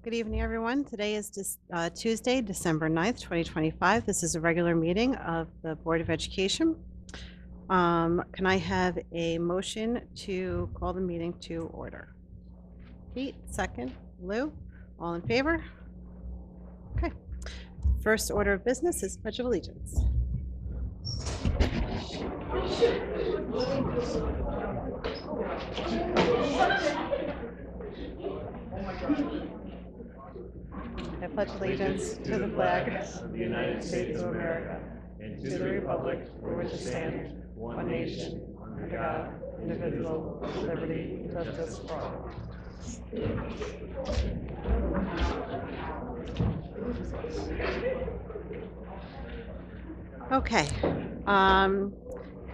Good evening, everyone. Today is Tuesday, December 9th, 2025. This is a regular meeting of the Board of Education. Can I have a motion to call the meeting to order? Pete, second. Lou, all in favor? Okay. First order of business is Pledge of Allegiance. I pledge allegiance to the flag of the United States of America and to the republic for which it stands, one nation, under God, indivisible, with liberty and justice for all. Okay.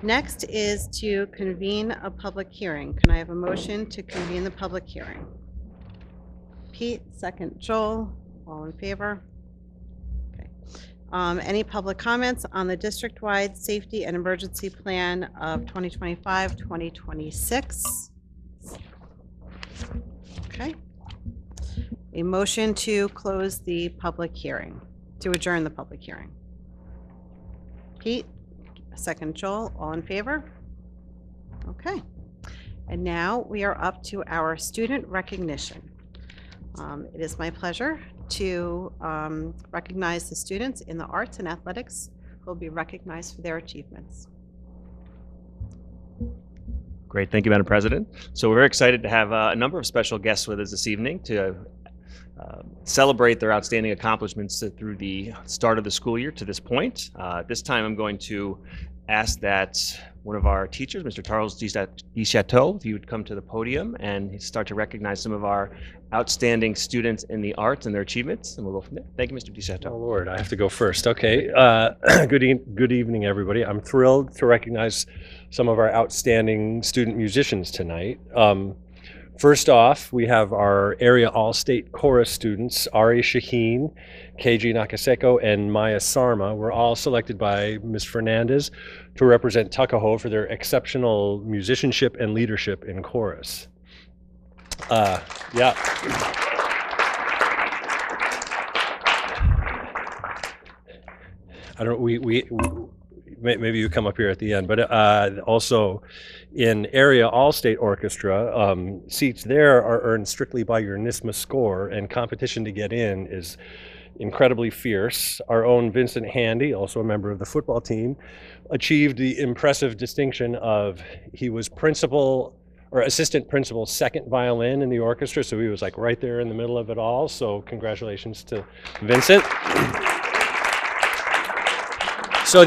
Next is to convene a public hearing. Can I have a motion to convene the public hearing? Pete, second. Joel, all in favor? Okay. Any public comments on the district-wide safety and emergency plan of 2025-2026? Okay. A motion to close the public hearing, to adjourn the public hearing. Pete, second. Joel, all in favor? Okay. And now we are up to our student recognition. It is my pleasure to recognize the students in the arts and athletics who will be recognized for their achievements. Great, thank you, Madam President. So we're very excited to have a number of special guests with us this evening to celebrate their outstanding accomplishments through the start of the school year to this point. This time I'm going to ask that one of our teachers, Mr. Charles DeChateau, if you would come to the podium and start to recognize some of our outstanding students in the arts and their achievements, and we'll go from there. Thank you, Mr. DeChateau. Oh Lord, I have to go first. Okay. Good evening, everybody. I'm thrilled to recognize some of our outstanding student musicians tonight. First off, we have our area all-state chorus students, Ari Shaheen, Keiji Nakaseko, and Maya Sarma. Were all selected by Ms. Fernandez to represent Tuckahoe for their exceptional musicianship and leadership in chorus. Yeah. I don't. We maybe you come up here at the end, but also in area all-state orchestra, seats there are earned strictly by your NISMA score, and competition to get in is incredibly fierce. Our own Vincent Handy, also a member of the football team, achieved the impressive distinction of he was principal or assistant principal second violin in the orchestra, so he was like right there in the middle of it all. So congratulations to Vincent. So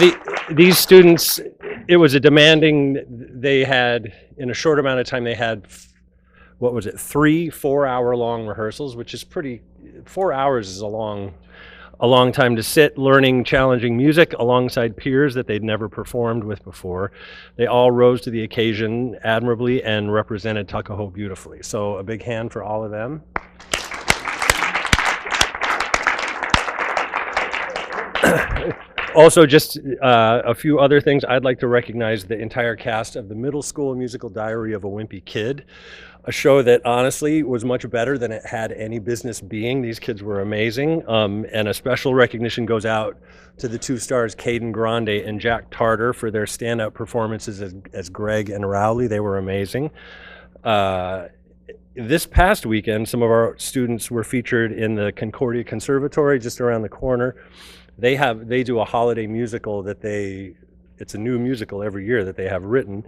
these students, it was a demanding, they had, in a short amount of time, they had, 3 4-hour-long rehearsals, which is 4 hours is a long time to sit learning challenging music alongside peers that they'd never performed with before. They all rose to the occasion admirably and represented Tuckahoe beautifully. So a big hand for all of them. Also, just a few other things. I'd like to recognize the entire cast of the Middle School Musical Diary of a Wimpy Kid, a show that honestly was much better than it had any business being. These kids were amazing, and a special recognition goes out to the two stars, Caden Grande and Jack Tarter, for their standout performances as Greg and Rowley. They were amazing. This past weekend, some of our students were featured in the Concordia Conservatory just around the corner. They do a holiday musical it's a new musical every year that they have written.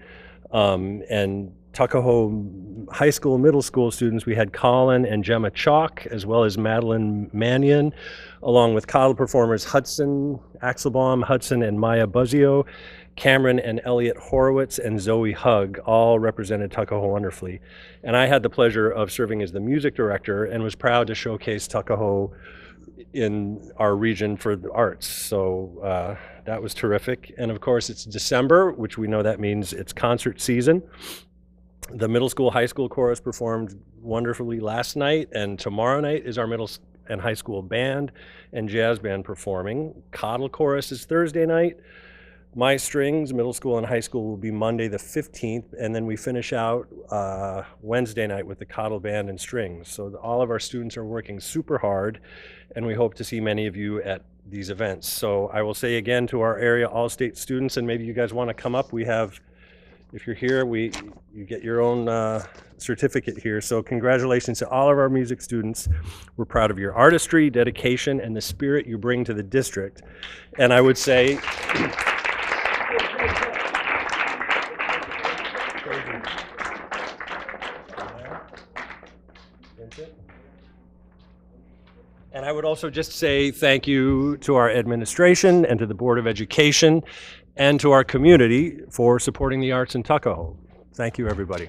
And Tuckahoe high school, middle school students, we had Colin and Gemma Chalk, as well as Madeline Mannion, along with coddle performers Axelbaum Hudson, and Maya Buzzio. Cameron and Elliot Horowitz and Zoe Hugg all represented Tuckahoe wonderfully. And I had the pleasure of serving as the music director and was proud to showcase Tuckahoe in our region for the arts. So that was terrific. And of course, it's December, which we know that means it's concert season. The middle school, high school chorus performed wonderfully last night, and tomorrow night is our middle and high school band and jazz band performing. Coddle chorus is Thursday night. My strings, middle school and high school, will be Monday the 15th, and then we finish out Wednesday night with the Cottle Band and Strings. So all of our students are working super hard, and we hope to see many of you at these events. So I will say again to our area All-State students, and maybe you guys want to come up, we have, if you're here, you get your own certificate here. So congratulations to all of our music students. We're proud of your artistry, dedication, and the spirit you bring to the district. And I would say, and I would also just say thank you to our administration and to the Board of Education and to our community for supporting the arts in Tuckahoe. Thank you, everybody.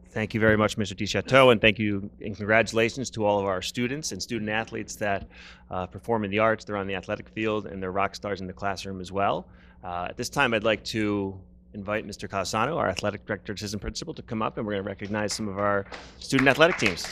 Thank you very much, Mr. DeChateau, and thank you and congratulations to all of our students and student athletes that perform in the arts. They're on the athletic field and they're rock stars in the classroom as well. At this time, I'd like to invite Mr. Calasano, our athletic director, assistant principal, to come up, and we're going to recognize some of our student athletic teams.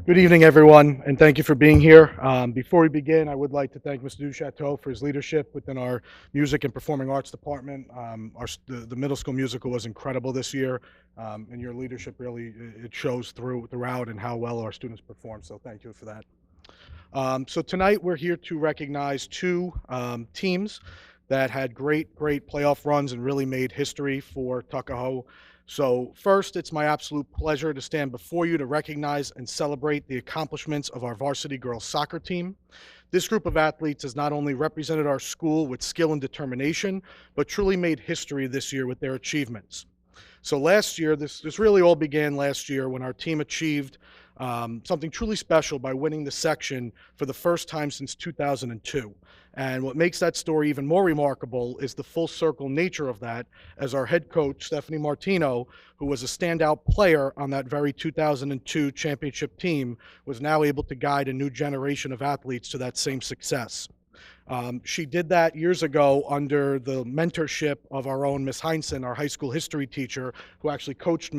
Good evening, everyone, and thank you for being here. Before we begin, I would like to thank Mr. DeChateau for his leadership within our music and performing arts department. The middle school musical was incredible this year, and your leadership really, it shows throughout and how well our students perform, so thank you for that. So tonight we're here to recognize two teams that had great playoff runs and really made history for Tuckahoe. So first, it's my absolute pleasure to stand before you to recognize and celebrate the accomplishments of our varsity girls soccer team. This group of athletes has not only represented our school with skill and determination, but truly made history this year with their achievements. So last year, this really all began last year when our team achieved something truly special by winning the section for the first time since 2002. And what makes that story even more remarkable is the full circle nature of that, as our head coach, Stephanie Martino, who was a standout player on that very 2002 championship team, was now able to guide a new generation of athletes to that same success. She did that years ago under the mentorship of our own Miss Heinsohn, our high school history teacher, who actually coached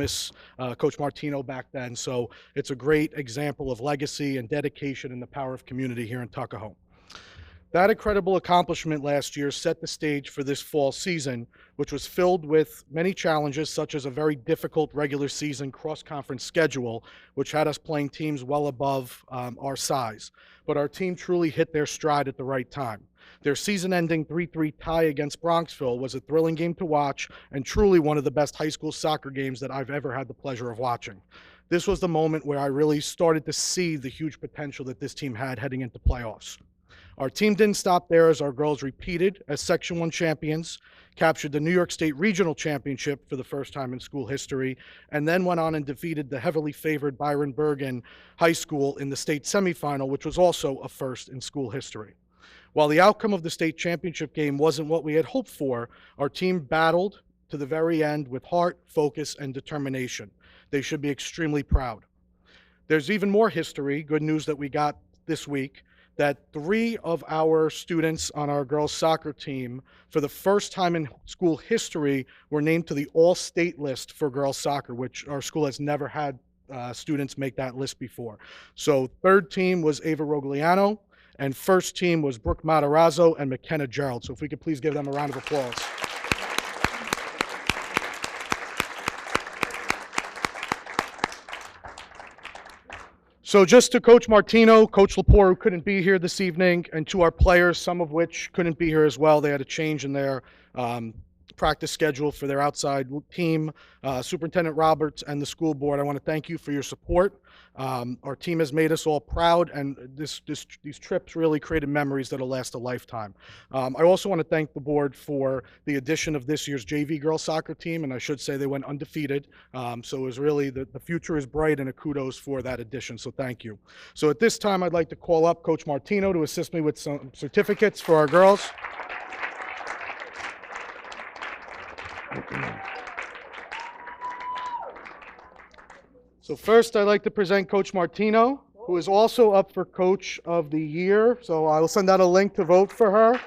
Coach Martino back then. So it's a great example of legacy and dedication and the power of community here in Tuckahoe. That incredible accomplishment last year set the stage for this fall season, which was filled with many challenges, such as a very difficult regular season cross-conference schedule, which had us playing teams well above our size. But our team truly hit their stride at the right time. Their season-ending 3-3 tie against Bronxville was a thrilling game to watch and truly one of the best high school soccer games that I've ever had the pleasure of watching. This was the moment where I really started to see the huge potential that this team had heading into playoffs. Our team didn't stop there, as our girls repeated as Section 1 champions, captured the New York State Regional Championship for the first time in school history, and then went on and defeated the heavily favored Byron Bergen High School in the state semifinal, which was also a first in school history. While the outcome of the state championship game wasn't what we had hoped for, our team battled to the very end with heart, focus, and determination. They should be extremely proud. There's even more history, good news that we got this week, that 3 of our students on our girls soccer team, for the first time in school history, were named to the all-state list for girls soccer, which our school has never had students make that list before. So third team was Ava Rogliano, and first team was Brooke Matarazzo and McKenna Gerald. So if we could please give them a round of applause. So just to Coach Martino, Coach Lepore, who couldn't be here this evening, and to our players, some of which couldn't be here as well. They had a change in their practice schedule for their outside team. Superintendent Roberts and the school board, I want to thank you for your support. Our team has made us all proud, and these trips really created memories that'll last a lifetime. I also want to thank the board for the addition of this year's JV girls soccer team, and I should say they went undefeated. So it was really, the future is bright, and a kudos for that addition, so thank you. So at this time, I'd like to call up Coach Martino to assist me with some certificates for our girls. So first, I'd like to present Coach Martino. who is also up for Coach of the Year. So I will send out a link to vote for her.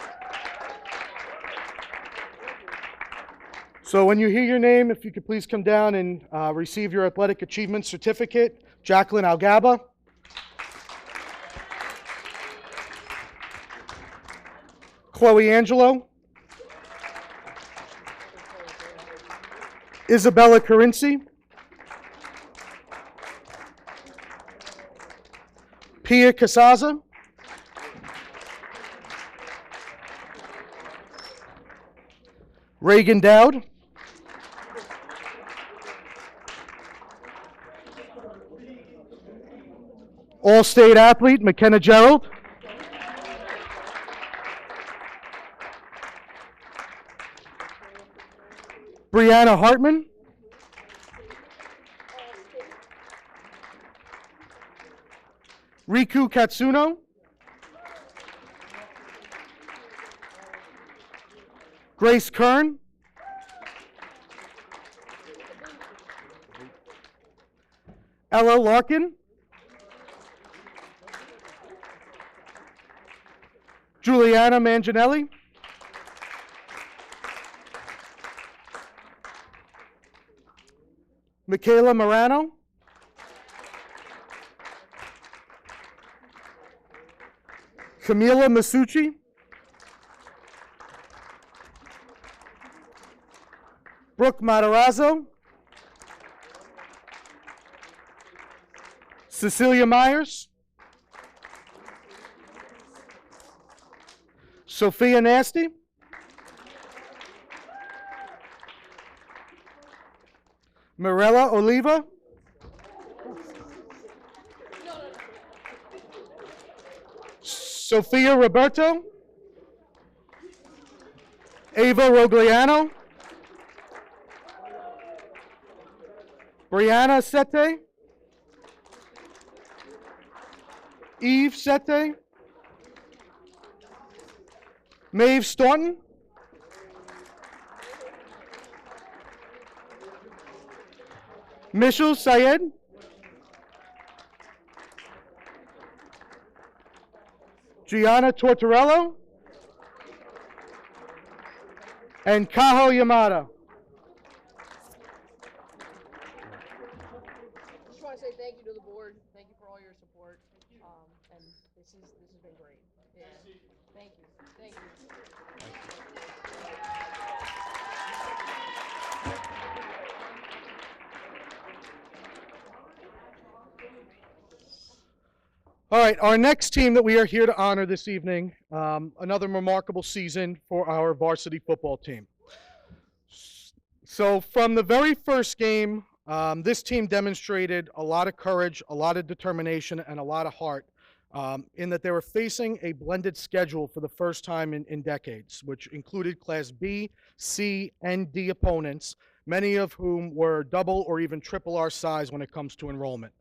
So when you hear your name, if you could please come down and receive your athletic achievement certificate. Jacqueline Algaba. Chloe Angelo. Isabella Carinci. Pia Casaza. Reagan Dowd. All-state athlete McKenna Gerald. Brianna Hartman. Riku Katsuno. Grace Kern. Ella Larkin. Juliana Manginelli. Michaela Morano. Camila Masucci. Brooke Matarazzo. Cecilia Myers. Sophia Nasty. Mirella Oliva. Sophia Roberto. Ava Rogliano. Brianna Sete. Eve Sete. Maeve Staunton. Mishal Syed. Gianna Tortorello. And Kaho Yamada. Just want to say thank you to the board. Thank you for all your support. And this has been great. Yeah. Thank you. Thank you. All right, our next team that we are here to honor this evening, another remarkable season for our varsity football team. So from the very first game, this team demonstrated a lot of courage, a lot of determination, and a lot of heart in that they were facing a blended schedule for the first time in decades, which included Class B, C, and D opponents, many of whom were double or even triple our size when it comes to enrollment.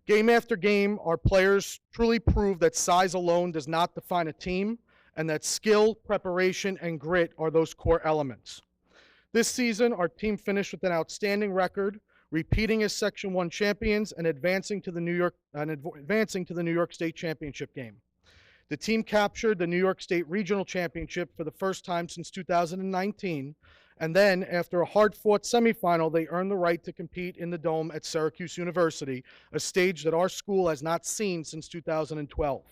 Game after game, our players truly proved that size alone does not define a team, and that skill, preparation, and grit are those core elements. This season, our team finished with an outstanding record, repeating as Section 1 champions and advancing to the New York State Championship game. The team captured the New York State Regional Championship for the first time since 2019, and then, after a hard-fought semifinal, they earned the right to compete in the Dome at Syracuse University, a stage that our school has not seen since 2012.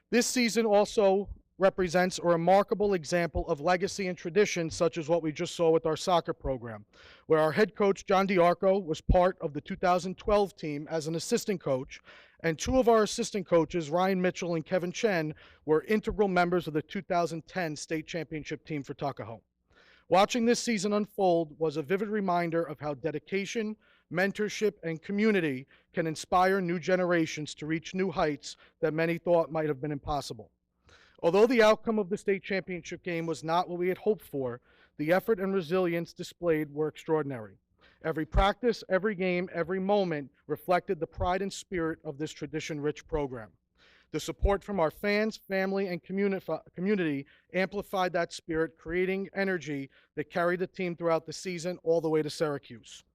This season also represents a remarkable example of legacy and tradition, such as what we just saw with our soccer program, where our head coach, John DiArco, was part of the 2012 team as an assistant coach, and two of our assistant coaches, Ryan Mitchell and Kevin Chen, were integral members of the 2010 state championship team for Tuckahoe. Watching this season unfold was a vivid reminder of how dedication, mentorship, and community can inspire new generations to reach new heights that many thought might have been impossible. Although the outcome of the state championship game was not what we had hoped for, the effort and resilience displayed were extraordinary. Every practice, every game, every moment reflected the pride and spirit of this tradition-rich program. The support from our fans, family, and community amplified that spirit, creating energy that carried the team throughout the season all the way to Syracuse.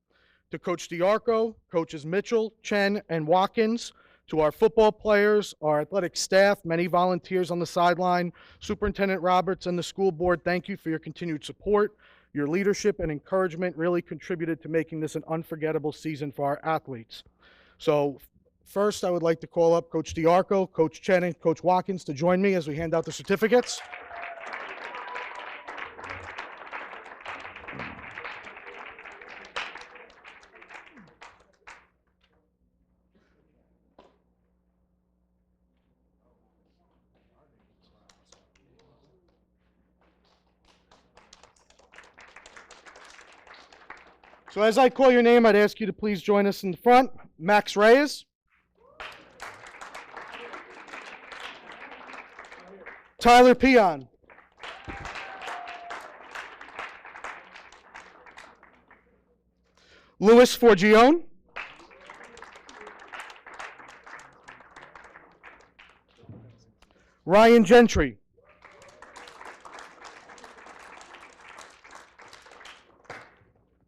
To Coach DiArco, Coaches Mitchell, Chen, and Watkins, To our football players, our athletic staff, many volunteers on the sideline, Superintendent Roberts and the school board, thank you for your continued support. Your leadership and encouragement really contributed to making this an unforgettable season for our athletes. So first, I would like to call up Coach DiArco, Coach Chen, and Coach Watkins to join me as we hand out the certificates. So as I call your name, I'd ask you to please join us in the front. Max Reyes. Tyler Peon. Louis Forgione. Ryan Gentry.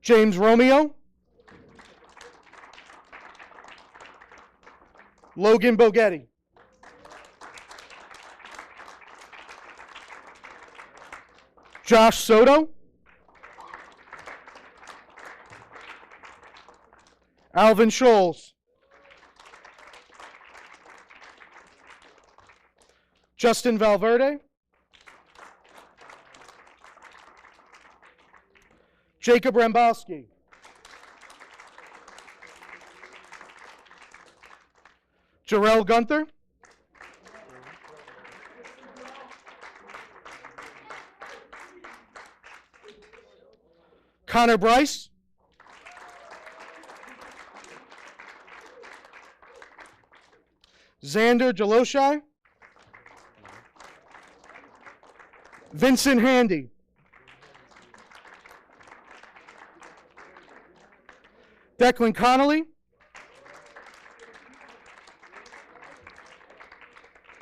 James Romeo. Logan Bogetti. Josh Soto. Alvin Scholes. Justin Valverde. Jacob Rambowski. Jarrell Gunther. Connor Bryce. Xander Jaloshai. Vincent Handy. Declan Connolly.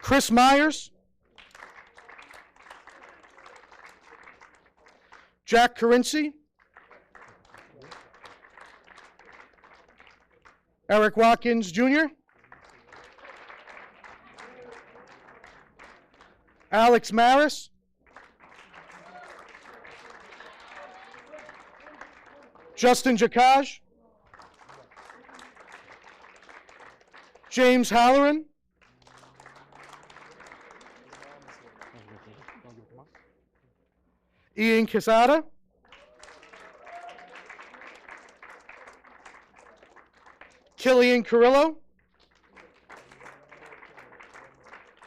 Chris Myers. Jack Carinci. Eric Watkins Jr. Alex Maris. Justin Jakaj. James Halloran. Ian Quesada. Killian Carrillo.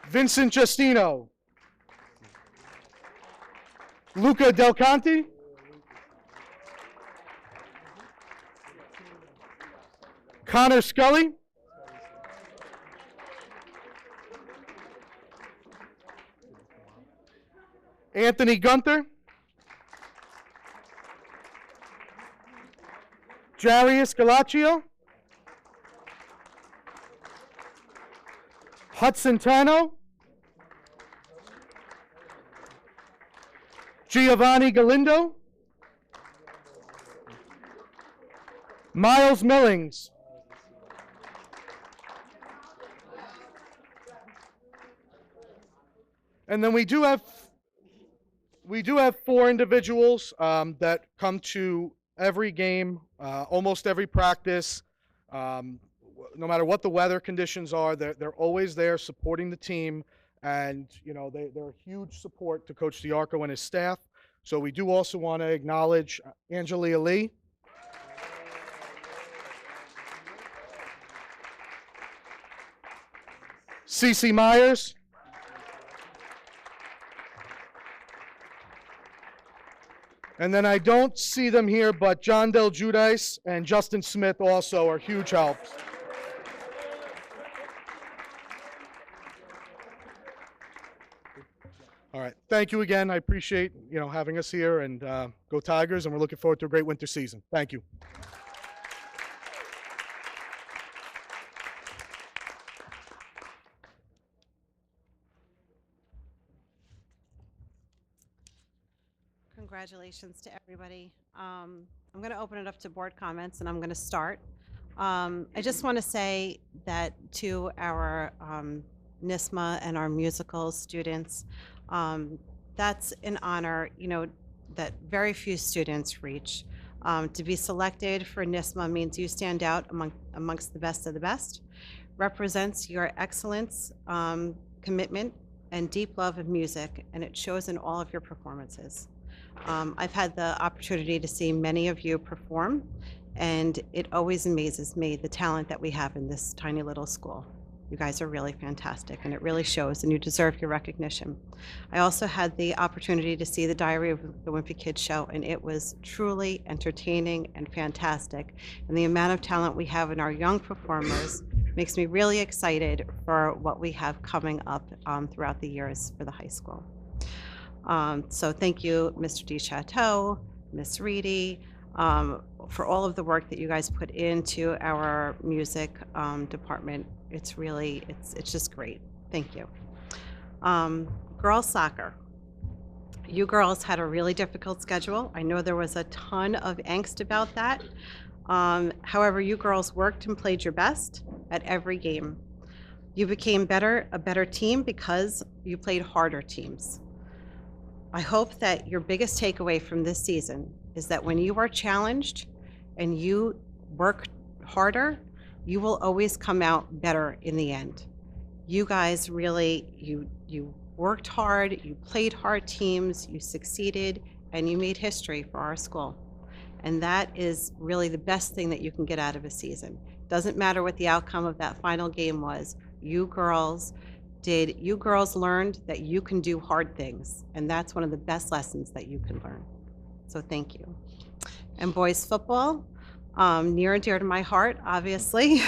Vincent Justino. Luca Del Conte. Connor Scully. Anthony Gunther. Jarius Galaccio. Hudson Tano. Giovanni Galindo. Miles Millings. And then we do have 4 individuals that come to every game, almost every practice. No matter what the weather conditions are, they're always there supporting the team, and you know they're a huge support to Coach DiArco and his staff. So we do also want to acknowledge Angelia Lee. Cece Myers. And then I don't see them here, but John Del Giudice and Justin Smith also are huge helps. All right, thank you again. I appreciate having us here, and go Tigers, and we're looking forward to a great winter season. Thank you. Congratulations to everybody. I'm going to open it up to board comments, and I'm going to start. I just want to say that to our NISMA and our musical students, that's an honor, that very few students reach. To be selected for NISMA means you stand out amongst the best of the best, represents your excellence, commitment, and deep love of music, and it shows in all of your performances. I've had the opportunity to see many of you perform, and it always amazes me the talent that we have in this tiny little school. You guys are really fantastic, and it really shows, and you deserve your recognition. I also had the opportunity to see the Diary of the Wimpy Kid show, and it was truly entertaining and fantastic. And the amount of talent we have in our young performers makes me really excited for what we have coming up throughout the years for the high school. So thank you, Mr. DeChateau, Miss Reedy, for all of the work that you guys put into our music department. It's really, it's just great. Thank you. Girls soccer. You girls had a really difficult schedule. I know there was a ton of angst about that. However, you girls worked and played your best at every game. You became a better team because you played harder teams. I hope that your biggest takeaway from this season is that when you are challenged and you work harder, you will always come out better in the end. You guys really, you worked hard, you played hard teams, you succeeded, and you made history for our school. And that is really the best thing that you can get out of a season. Doesn't matter what the outcome of that final game was. You girls learned that you can do hard things, and that's one of the best lessons that you can learn. So thank you. And boys football, near and dear to my heart, obviously.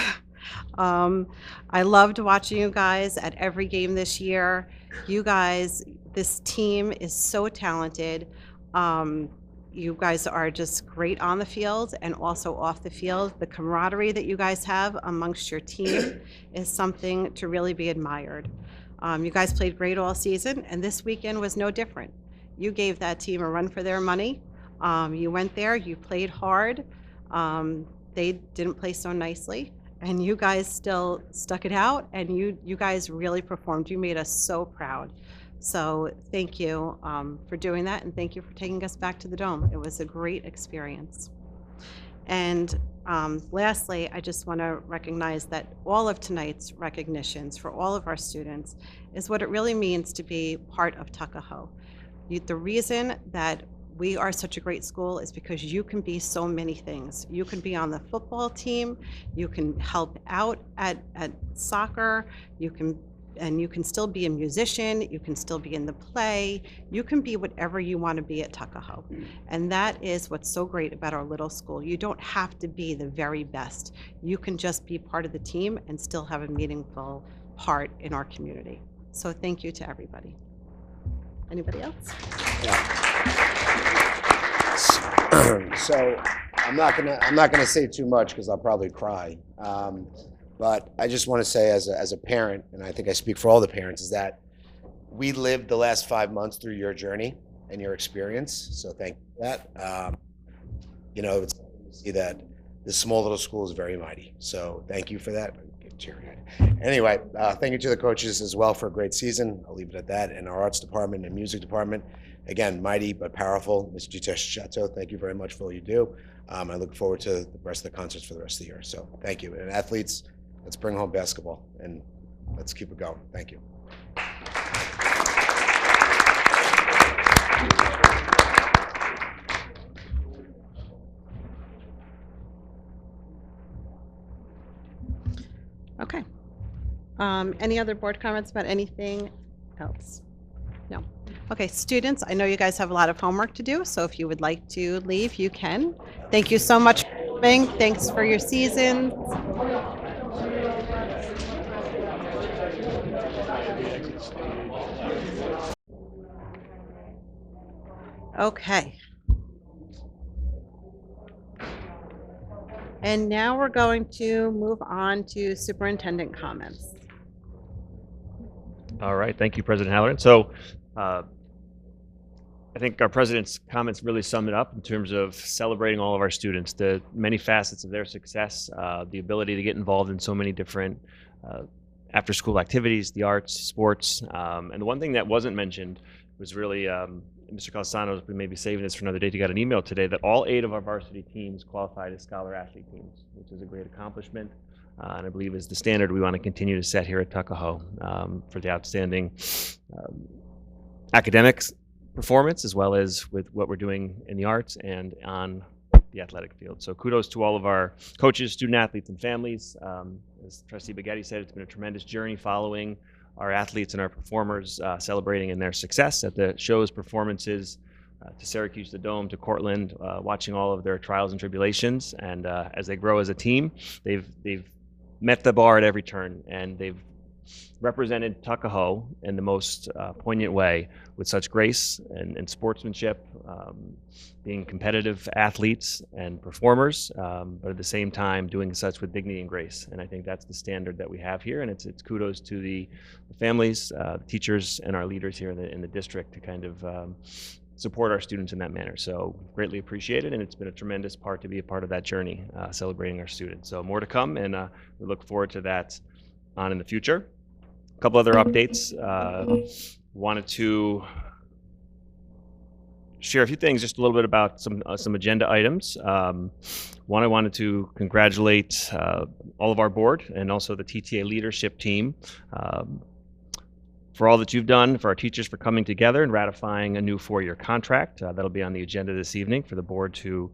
I loved watching you guys at every game this year. You guys, this team is so talented. You guys are just great on the field and also off the field. The camaraderie that you guys have amongst your team is something to really be admired. You guys played great all season, and this weekend was no different. You gave that team a run for their money. You went there, you played hard. They didn't play so nicely, and you guys still stuck it out, and you guys really performed. You made us so proud. So thank you for doing that, and thank you for taking us back to the Dome. It was a great experience. And lastly, I just want to recognize that all of tonight's recognitions for all of our students is what it really means to be part of Tuckahoe. The reason that we are such a great school is because you can be so many things. You can be on the football team, you can help out at soccer, you can still be a musician, you can still be in the play, you can be whatever you want to be at Tuckahoe. And that is what's so great about our little school. You don't have to be the very best. You can just be part of the team and still have a meaningful part in our community. So thank you to everybody. Anybody else? So I'm not gonna say too much because I'll probably cry. But I just want to say as a parent, and I think I speak for all the parents, is that we lived the last 5 months through your journey and your experience. So thank you for that. It's see that this small little school is very mighty. So thank you for that. Anyway, thank you to the coaches as well for a great season. I'll leave it at that. And our arts department and music department, again, mighty but powerful. Mr. DeChateau, thank you very much for all you do. I look forward to the rest of the concerts for the rest of the year. So thank you. And athletes, let's bring home basketball and let's keep it going. Thank you. Okay. Any other board comments about anything else? No. Okay, students, I know you guys have a lot of homework to do, so if you would like to leave, you can. Thank you so much for coming. Thanks for your season. Okay. And now we're going to move on to superintendent comments. All right, thank you, President Halloran. So I think our president's comments really sum it up in terms of celebrating all of our students, the many facets of their success, the ability to get involved in so many different after-school activities, the arts, sports. And the one thing that wasn't mentioned was really, Mr. Calasanos, we may be saving this for another day. You got an email today that all 8 of our varsity teams qualified as scholar athlete teams, which is a great accomplishment. And I believe is the standard we want to continue to set here at Tuckahoe for the outstanding academics performance, as well as with what we're doing in the arts and on the athletic field. So kudos to all of our coaches, student athletes, and families. As Trustee Baghetti said, it's been a tremendous journey following our athletes and our performers celebrating in their success at the shows, performances, to Syracuse, the Dome, to Cortland, watching all of their trials and tribulations. And as they grow as a team, they've met the bar at every turn, and they've represented Tuckahoe in the most poignant way with such grace and sportsmanship, being competitive athletes and performers, but at the same time doing such with dignity and grace. And I think that's the standard that we have here, and it's kudos to the families, the teachers, and our leaders here in the district to kind of support our students in that manner. So greatly appreciated, and it's been a tremendous part to be a part of that journey, celebrating our students. So more to come, and we look forward to that on in the future. A couple other updates. Wanted to share a few things, just a little bit about some agenda items. One, I wanted to congratulate all of our board and also the TTA leadership team for all that you've done, for our teachers for coming together and ratifying a new 4-year contract. That'll be on the agenda this evening for the board to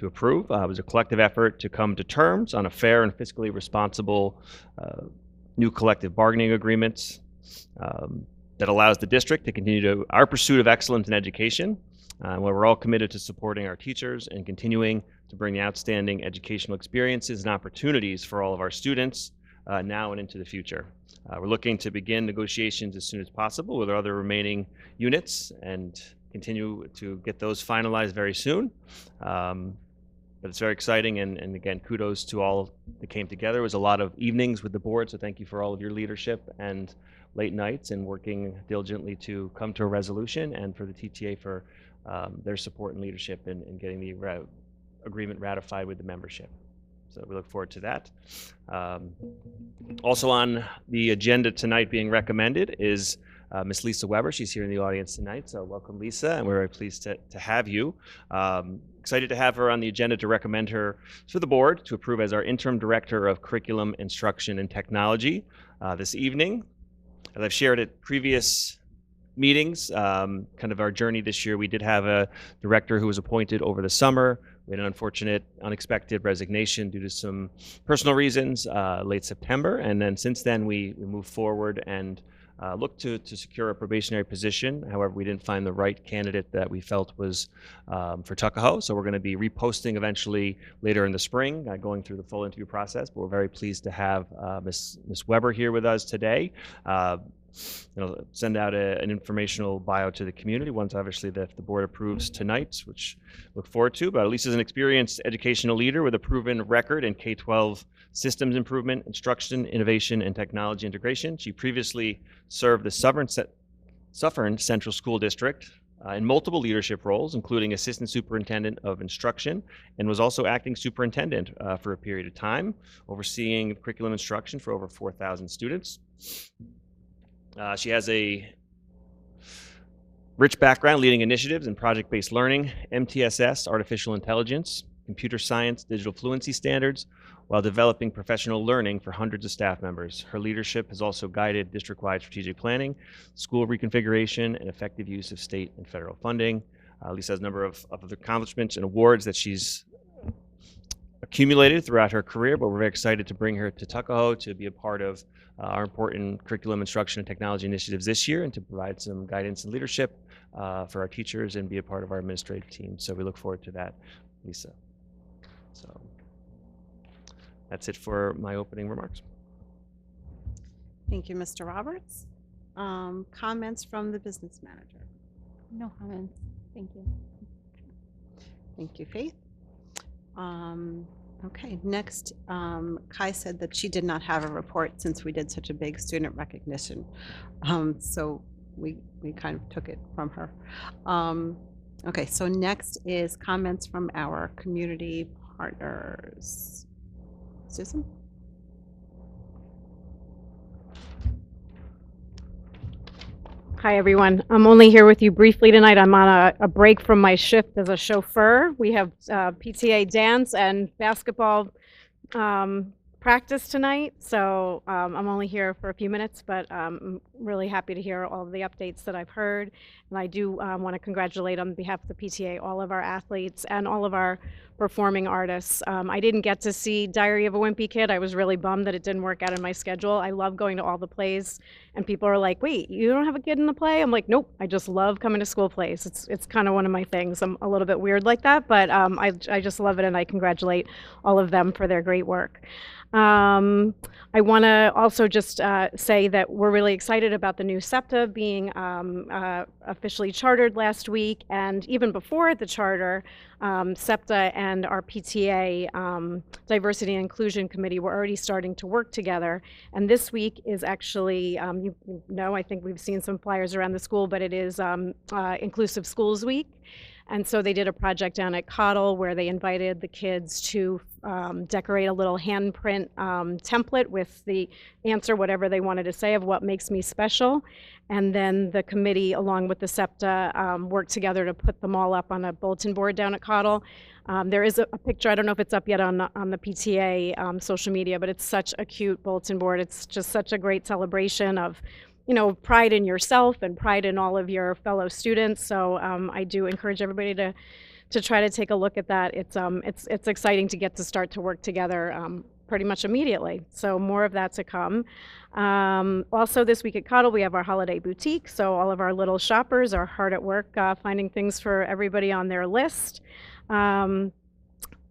approve. It was a collective effort to come to terms on a fair and fiscally responsible new collective bargaining agreements that allows the district to continue our pursuit of excellence in education, where we're all committed to supporting our teachers and continuing to bring the outstanding educational experiences and opportunities for all of our students now and into the future. We're looking to begin negotiations as soon as possible with our other remaining units and continue to get those finalized very soon. But it's very exciting, and again, kudos to all that came together. It was a lot of evenings with the board, so thank you for all of your leadership and late nights and working diligently to come to a resolution, and for the TTA for their support and leadership in getting the agreement ratified with the membership. So we look forward to that. Also on the agenda tonight being recommended is Miss Lisa Weber. She's here in the audience tonight, so welcome, Lisa, and we're very pleased to have you. Excited to have her on the agenda to recommend her to the board to approve as our interim director of curriculum, instruction, and technology this evening. As I've shared at previous meetings, kind of our journey this year, we did have a director who was appointed over the summer. We had an unfortunate, unexpected resignation due to some personal reasons late September, and then since then we moved forward and looked to secure a probationary position. However, we didn't find the right candidate that we felt was for Tuckahoe, so we're going to be reposting eventually later in the spring, going through the full interview process. But we're very pleased to have Miss Weber here with us today. Send out an informational bio to the community once obviously the board approves tonight, which look forward to. But Lisa's an experienced educational leader with a proven record in K-12 systems improvement, instruction, innovation, and technology integration. She previously served the Suffern Central School District in multiple leadership roles, including assistant superintendent of instruction, and was also acting superintendent for a period of time, overseeing curriculum instruction for over 4,000 students. She has a rich background leading initiatives in project-based learning, MTSS, artificial intelligence, computer science, digital fluency standards, while developing professional learning for hundreds of staff members. Her leadership has also guided district-wide strategic planning, school reconfiguration, and effective use of state and federal funding. Lisa has a number of accomplishments and awards that she's accumulated throughout her career, but we're very excited to bring her to Tuckahoe to be a part of our important curriculum, instruction, and technology initiatives this year, and to provide some guidance and leadership for our teachers and be a part of our administrative team. So we look forward to that, Lisa. So that's it for my opening remarks. Thank you, Mr. Roberts. Comments from the business manager? No comments. Thank you. Thank you, Faith. Okay, next, Kai said that she did not have a report since we did such a big student recognition. So we kind of took it from her. Okay, so next is comments from our community partners. Susan? Hi, everyone. I'm only here with you briefly tonight. I'm on a break from my shift as a chauffeur. We have PTA dance and basketball practice tonight, so I'm only here for a few minutes, but I'm really happy to hear all of the updates that I've heard. And I do want to congratulate on behalf of the PTA all of our athletes and all of our performing artists. I didn't get to see Diary of a Wimpy Kid. I was really bummed that it didn't work out in my schedule. I love going to all the plays, and people are like, "Wait, you don't have a kid in the play?" I'm like, "Nope, I just love coming to school plays. It's kind of one of my things. I'm a little bit weird like that, but I just love it, and I congratulate all of them for their great work." I want to also just say that we're really excited about the new SEPTA being officially chartered last week, and even before the charter, SEPTA and our PTA Diversity and Inclusion Committee were already starting to work together. And this week is actually, you know, I think we've seen some flyers around the school, but it is Inclusive Schools Week. And so they did a project down at Cottle where they invited the kids to decorate a little handprint template with the answer, whatever they wanted to say, of what makes me special. And then the committee, along with the SEPTA, worked together to put them all up on a bulletin board down at Cottle. There is a picture, I don't know if it's up yet on the PTA social media, but it's such a cute bulletin board. It's just such a great celebration of, you know, pride in yourself and pride in all of your fellow students. So I do encourage everybody to try to take a look at that. It's exciting to get to start to work together pretty much immediately. So more of that to come. Also this week at Cottle, we have our holiday boutique. So all of our little shoppers are hard at work finding things for everybody on their list.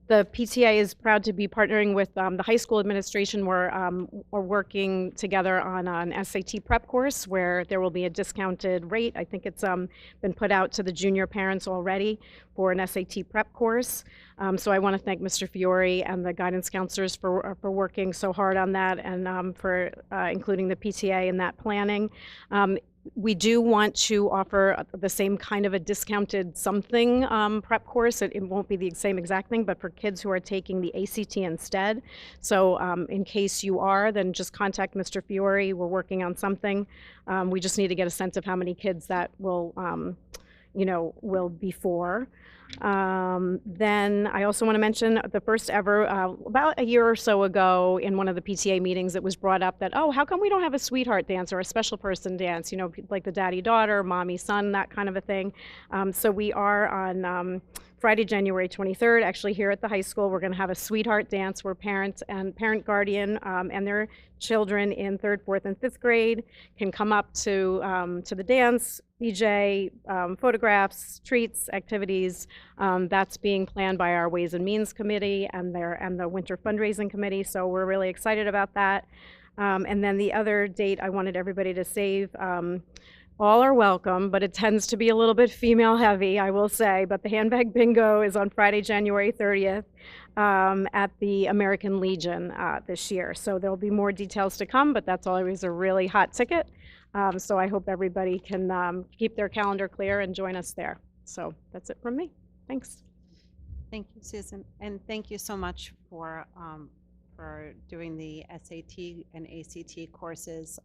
The PTA is proud to be partnering with the high school administration. We're working together on an SAT prep course where there will be a discounted rate. I think it's been put out to the junior parents already for an SAT prep course. So I want to thank Mr. Fiore and the guidance counselors for working so hard on that and for including the PTA in that planning. We do want to offer the same kind of a discounted something prep course. It won't be the same exact thing, but for kids who are taking the ACT instead. So in case you are, then just contact Mr. Fiore. We're working on something. We just need to get a sense of how many kids that will, you know, will be for. Then I also want to mention the first ever, about a year or so ago in one of the PTA meetings, it was brought up that, oh, how come we don't have a sweetheart dance or a special person dance, you know, like the daddy-daughter, mommy-son, that kind of a thing. So we are on Friday, January 23rd, actually here at the high school, we're going to have a sweetheart dance where parents and parent guardian and their children in 3rd, 4th, and 5th grade can come up to the dance, DJ, photographs, treats, activities. That's being planned by our Ways and Means Committee and the Winter Fundraising Committee, so we're really excited about that. And then the other date I wanted everybody to save, all are welcome, but it tends to be a little bit female heavy, I will say. But the handbag bingo is on Friday, January 30th at the American Legion this year. So there'll be more details to come, but that's always a really hot ticket. So I hope everybody can keep their calendar clear and join us there. So that's it from me. Thanks. Thank you, Susan, and thank you so much for doing the SAT and ACT courses.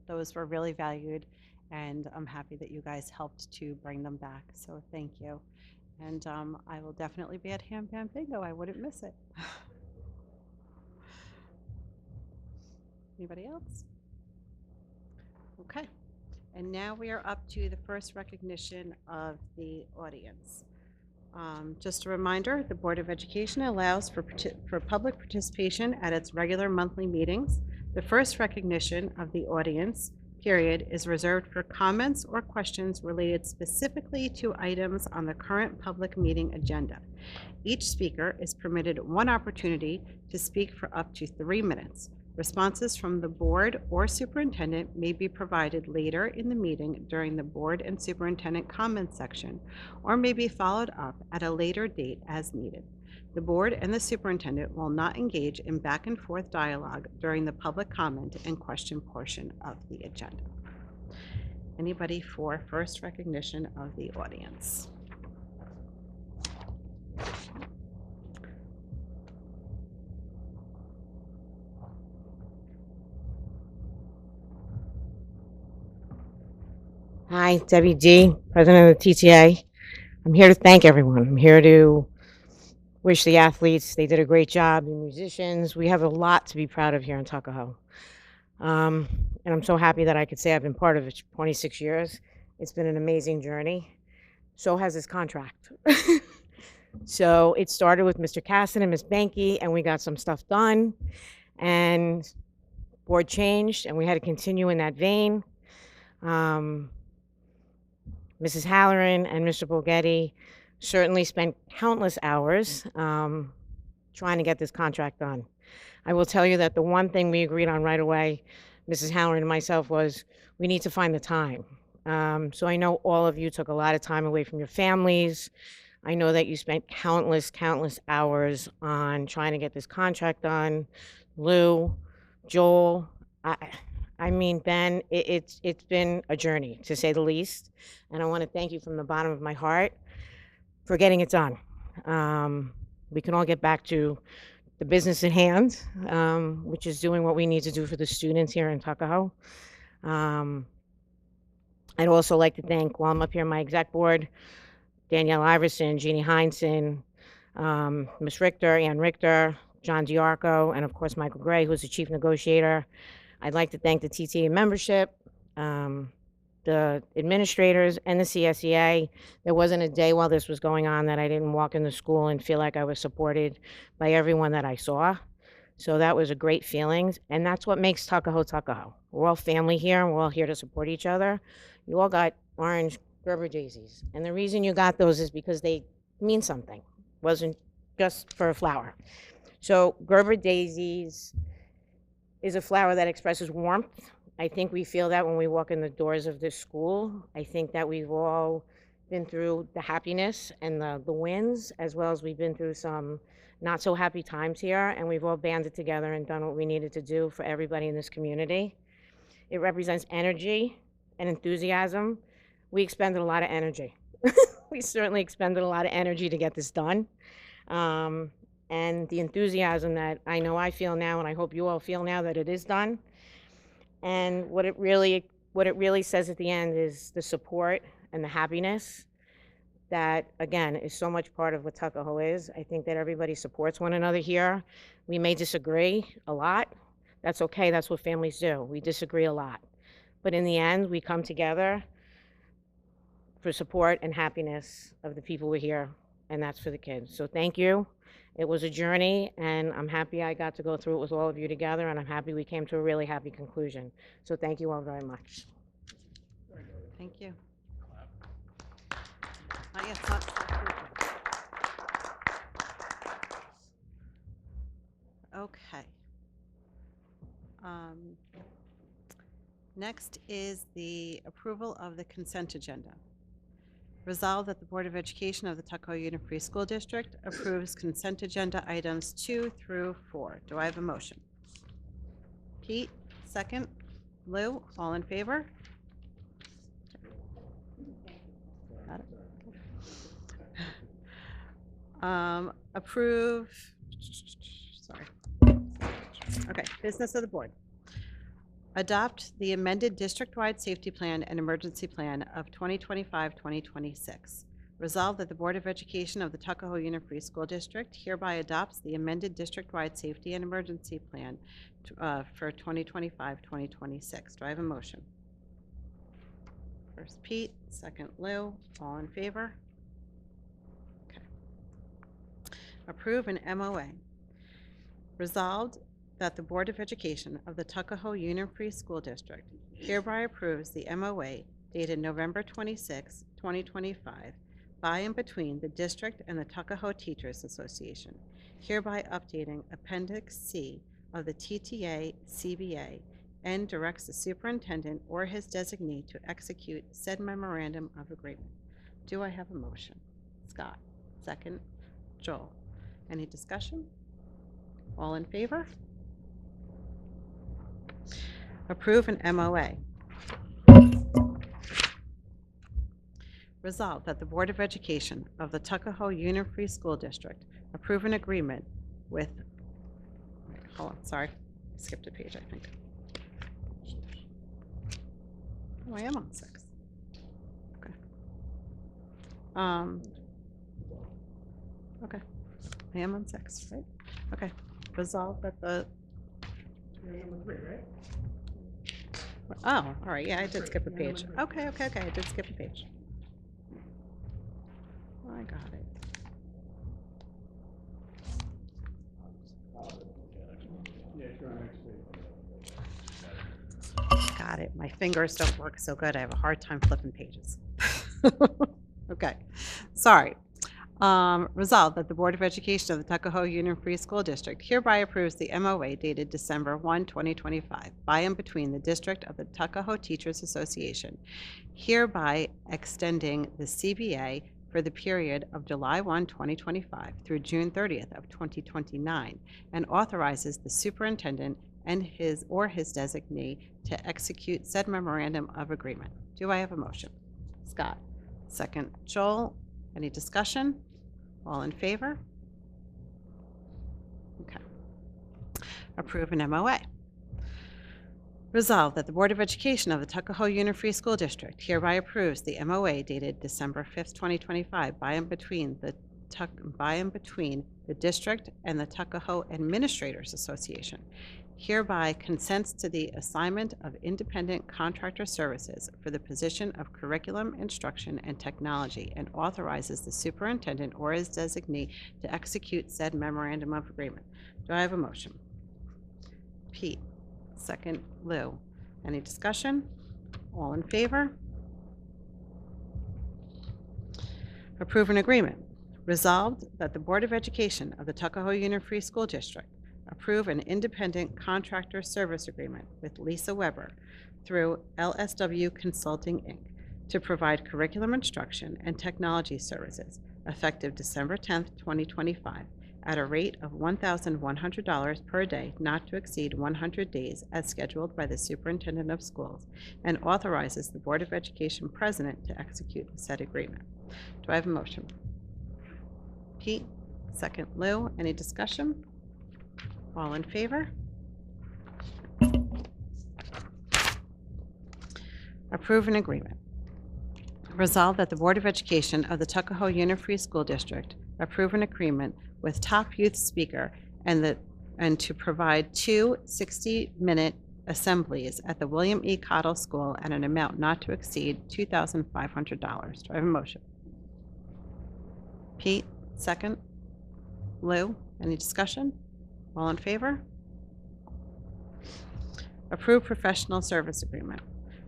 Those were really valued, and I'm happy that you guys helped to bring them back. So thank you, and I will definitely be at Handband Bingo. I wouldn't miss it. Anybody else? Okay, and now we are up to the first recognition of the audience. Just a reminder, the Board of Education allows for public participation at its regular monthly meetings. The first recognition of the audience period is reserved for comments or questions related specifically to items on the current public meeting agenda. Each speaker is permitted one opportunity to speak for up to 3 minutes. Responses from the board or superintendent may be provided later in the meeting during the board and superintendent comment section, or may be followed up at a later date as needed. The board and the superintendent will not engage in back and forth dialogue during the public comment and question portion of the agenda. Anybody for first recognition of the audience? Hi, Debbie D., President of the TTA. I'm here to thank everyone. I'm here to wish the athletes, they did a great job, the musicians. We have a lot to be proud of here in Tuckahoe. And I'm so happy that I could say I've been part of it 26 years. It's been an amazing journey. So has this contract. So it started with Mr. Casson and Ms. Banky, and we got some stuff done. And board changed, and we had to continue in that vein. Mrs. Halloran and Mr. Bulgetti certainly spent countless hours trying to get this contract done. I will tell you that the one thing we agreed on right away, Mrs. Halloran and myself, was we need to find the time. So I know all of you took a lot of time away from your families. I know that you spent countless hours on trying to get this contract done. Lou, Joel, I mean, Ben, it's been a journey, to say the least. And I want to thank you from the bottom of my heart for getting it done. We can all get back to the business at hand, which is doing what we need to do for the students here in Tuckahoe. I'd also like to thank, while I'm up here, my exec board, Danielle Iverson, Jeannie Heinsohn, Ms. Richter, Ann Richter, John Diarco, and of course, Michael Gray, who's the chief negotiator. I'd like to thank the TTA membership, the administrators, and the CSEA. There wasn't a day while this was going on that I didn't walk in the school and feel like I was supported by everyone that I saw. So that was a great feeling, and that's what makes Tuckahoe Tuckahoe. We're all family here, and we're all here to support each other. You all got orange Gerber daisies, and the reason you got those is because they mean something. It wasn't just for a flower. So Gerber daisies is a flower that expresses warmth. I think we feel that when we walk in the doors of this school. I think that we've all been through the happiness and the wins, as well as we've been through some not so happy times here, and we've all banded together and done what we needed to do for everybody in this community. It represents energy and enthusiasm. We expended a lot of energy. We certainly expended a lot of energy to get this done. And the enthusiasm that I know I feel now, and I hope you all feel now that it is done. And what it really says at the end is the support and the happiness that, again, is so much part of what Tuckahoe is. I think that everybody supports one another here. We may disagree a lot. That's okay, that's what families do. We disagree a lot. But in the end, we come together for support and happiness of the people who are here, and that's for the kids. So thank you. It was a journey, and I'm happy I got to go through it with all of you together, and I'm happy we came to a really happy conclusion. So thank you all very much. Thank you. Not yet, it's not approved yet. Okay. Next is the approval of the consent agenda. Resolved that the Board of Education of the Tuckahoe Union Free School District approves consent agenda items 2 through 4. Do I have a motion? Pete, second. Lou, all in favor? Got it. Approve, sorry. Okay, business of the board. Adopt the amended district-wide safety plan and emergency plan of 2025-2026. Resolved that the Board of Education of the Tuckahoe Union Free School District hereby adopts the amended district-wide safety and emergency plan for 2025-2026. Do I have a motion? First Pete, second Lou, all in favor? Okay. Approve an MOA. Resolved that the Board of Education of the Tuckahoe Union Free School District hereby approves the MOA dated November 26, 2025, by and between the district and the Tuckahoe Teachers Association, hereby updating Appendix C of the TTA CBA, and directs the superintendent or his designee to execute said memorandum of agreement. Do I have a motion? Scott, second. Joel. Any discussion? All in favor? Approve an MOA. Resolved that the Board of Education of the Tuckahoe Union Free School District approve an agreement with, wait, hold on, sorry, skipped a page, I think. Oh, I am on 6. Okay. Okay, I am on 6, right? Okay, resolve that the. Oh, all right, yeah, I did skip a page. Okay, I did skip a page. I got it. Got it. My fingers don't work so good. I have a hard time flipping pages. Okay, sorry. Resolved that the Board of Education of the Tuckahoe Union Free School District hereby approves the MOA dated December 1, 2025, by and between the District of the Tuckahoe Teachers Association, hereby extending the CBA for the period of July 1, 2025 through June 30th of 2029, and authorizes the superintendent and his or his designee to execute said memorandum of agreement. Do I have a motion? Scott. Second, Joel. Any discussion? All in favor? Okay. Approve an MOA. Resolved that the Board of Education of the Tuckahoe Union Free School District hereby approves the MOA dated December 5th, 2025 by and between the district and the Tuckahoe Administrators Association, hereby consents to the assignment of independent contractor services for the position of curriculum, instruction, and technology, and authorizes the superintendent or his designee to execute said memorandum of agreement. Do I have a motion? Pete. Second, Lou. Any discussion? All in favor? Approve an agreement. Resolved that the Board of Education of the Tuckahoe Union Free School District approve an independent contractor service agreement with Lisa Weber through LSW Consulting, Inc. to provide curriculum instruction and technology services effective December 10th, 2025 at a rate of $1,100 per day, not to exceed 100 days as scheduled by the Superintendent of Schools, and authorizes the Board of Education President to execute said agreement. Do I have a motion? Pete, second, Lou. Any discussion? All in favor? Approve an agreement. Resolved that the Board of Education of the Tuckahoe Union Free School District approve an agreement with Top Youth Speaker and to provide 2 60-minute assemblies at the William E. Cottle School at an amount not to exceed $2,500. Do I have a motion? Pete, second. Lou, any discussion? All in favor? Approve professional service agreement.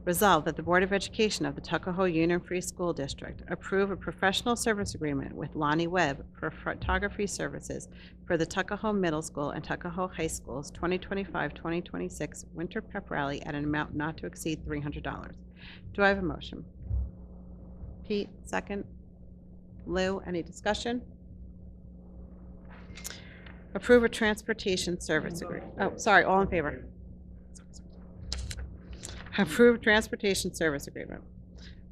Resolved that the Board of Education of the Tuckahoe Union Free School District approve a professional service agreement with Lonnie Webb for photography services for the Tuckahoe Middle School and Tuckahoe High School's 2025-2026 Winter Pep Rally at an amount not to exceed $300. Do I have a motion? Pete, second. Lou, any discussion? Approve a transportation service agreement. Oh, sorry, all in favor? Approve transportation service agreement.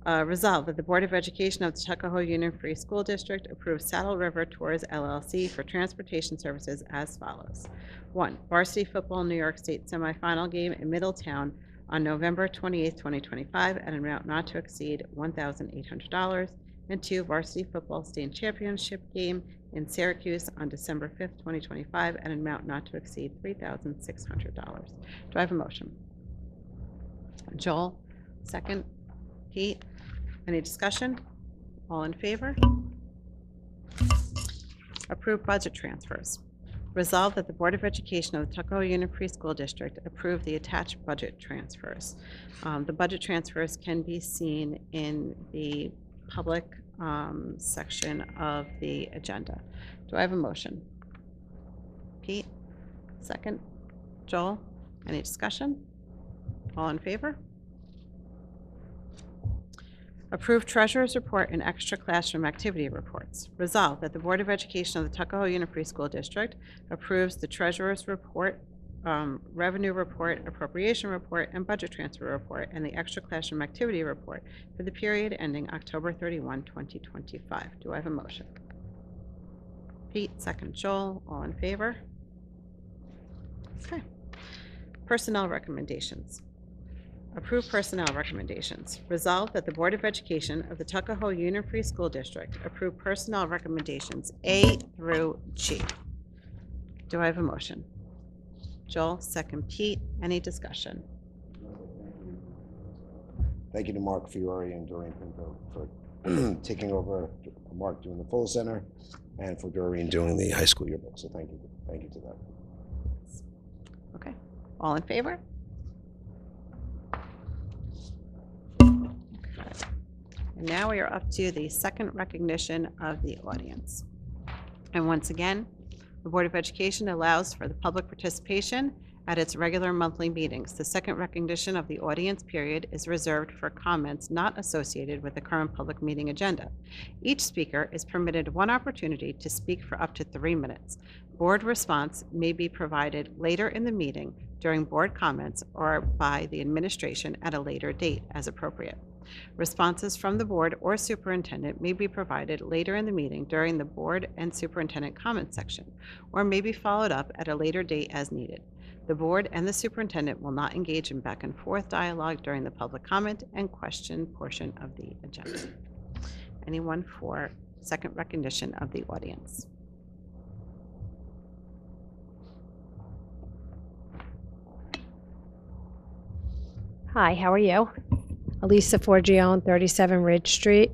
Resolved that the Board of Education of the Tuckahoe Union Free School District approves Saddle River Tours LLC for transportation services as follows. 1. Varsity football New York State semifinal game in Middletown on November 28, 2025 at an amount not to exceed $1,800. And 2. Varsity football state championship game in Syracuse on December 5th, 2025 at an amount not to exceed $3,600. Do I have a motion? Joel, second. Pete, any discussion? All in favor? Approve budget transfers. Resolved that the Board of Education of the Tuckahoe Union Free School District approve the attached budget transfers. The budget transfers can be seen in the public section of the agenda. Do I have a motion? Pete, second. Joel, any discussion? All in favor? Approve Treasurer's Report and Extra Classroom Activity Reports. Resolved that the Board of Education of the Tuckahoe Union Free School District approves the Treasurer's Report revenue report, appropriation report, and budget transfer report, and the extra classroom activity report for the period ending October 31, 2025. Do I have a motion? Pete, second Joel, all in favor? Okay. Personnel recommendations. Approve personnel recommendations. Resolve that the Board of Education of the Tuckahoe Union Free School District approve personnel recommendations A through G. Do I have a motion? Joel, second Pete. Any discussion? Thank you to Mark Fiore and Doreen Pinto for taking over, Mark doing the Full Center, and for Doreen doing the high school yearbook. So thank you to them. Okay. All in favor? And now we are up to the second recognition of the audience. And once again, the Board of Education allows for the public participation at its regular monthly meetings. The second recognition of the audience period is reserved for comments not associated with the current public meeting agenda. Each speaker is permitted one opportunity to speak for up to 3 minutes. Board response may be provided later in the meeting during board comments or by the administration at a later date as appropriate. Responses from the board or superintendent may be provided later in the meeting during the board and superintendent comment section, or may be followed up at a later date as needed. The board and the superintendent will not engage in back and forth dialogue during the public comment and question portion of the agenda. Anyone for second recognition of the audience? Hi, how are you? Elisa Forgione, 37 Ridge Street.